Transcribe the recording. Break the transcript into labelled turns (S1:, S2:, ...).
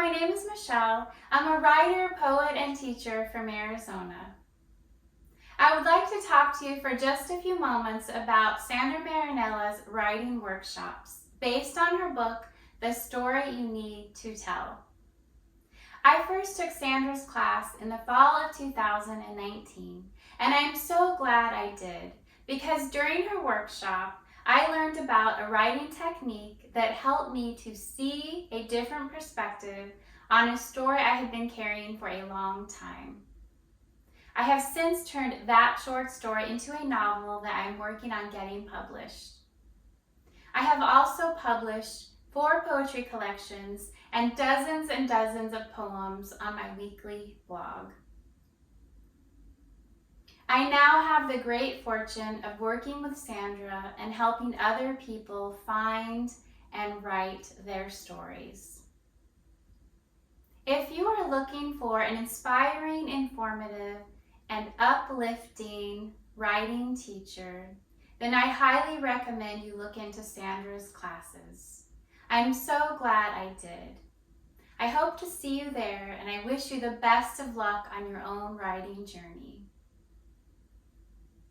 S1: my name is Michelle. I'm a writer, poet, and teacher from Arizona. I would like to talk to you for just a few moments about Sandra Marinella's writing workshops based on her book, The Story You Need to Tell. I first took Sandra's class in the fall of 2019, and I'm so glad I did because during her workshop, I learned about a writing technique that helped me to see a different perspective on a story I had been carrying for a long time. I have since turned that short story into a novel that I'm working on getting published. I have also published 4 poetry collections and dozens of poems on my weekly blog. I now have the great fortune of working with Sandra and helping other people find and write their stories. If you are looking for an inspiring, informative, and uplifting writing teacher, then I highly recommend you look into Sandra's classes. I'm so glad I did. I hope to see you there, and I wish you the best of luck on your own writing journey.